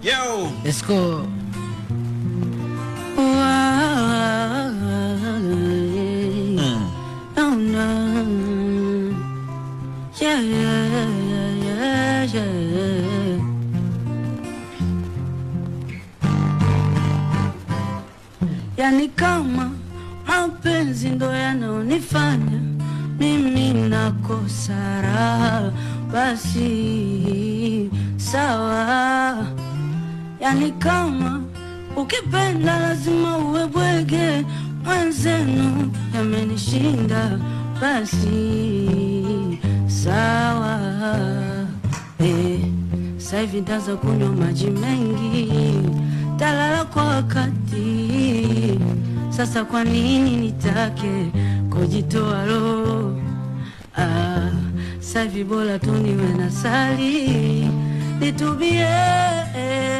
Yo, let's go. Oh no. Yeah, yeah, yeah, yeah. Yani kama mapenzi ndo yanonifanya mimi nakosa raha, basi sawa. Yani kama ukipenda lazima uwe bwege, mwenzenu yamenishinda, basi sawa. Sasa hivi ndaza kunywa maji mengi, talala kwa wakati. Sasa kwa nini nitake kujitoa roho? Sasa hivi bora tu niwe na sali, nitubie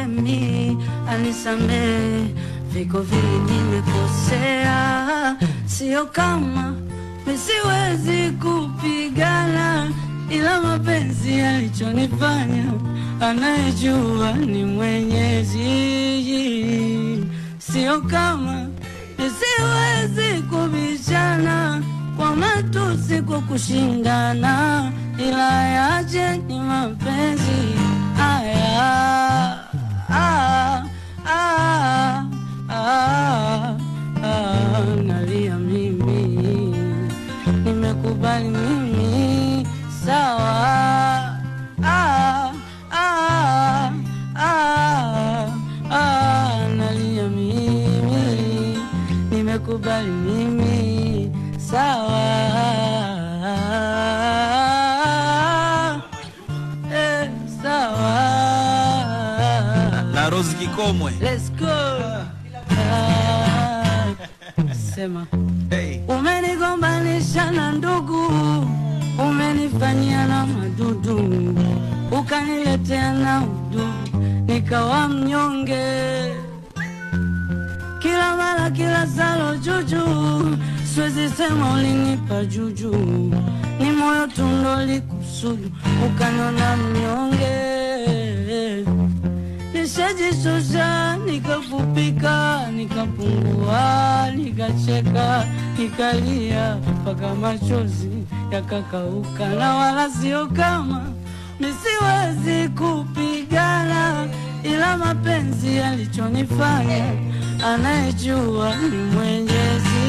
mi anisamee viko vile nimekosea. Sio kama misiwezi kupigana, ila mapenzi yalichonifanya anayejua ni Mwenyezi. Sio kama misiwezi kubishana kwa matusi, kwa kushindana, ila yaje ni mapenzi haya. Nalia mimi, nimekubali mimi, sawa. Nalia mimi, nimekubali mimi, sawa. Sawa. na Rose Kikomwe. Let's go. Sema. Hey. Umenigombanisha na ndugu, umenifanyia na madudu, ukaniletea na udu, nikawa mnyonge. Kila mara kila salo juju, siwezi sema ulinipa juju, ni moyo tu ndo likusudu, ukaniona mnyonge. Nishajishusha, nikafupika, nikapungua, nikacheka, nikalia, mpaka machozi yakakauka. Na wala sio kama misiwezi kupigana, ila mapenzi yalichonifanya anayejua ni Mwenyezi.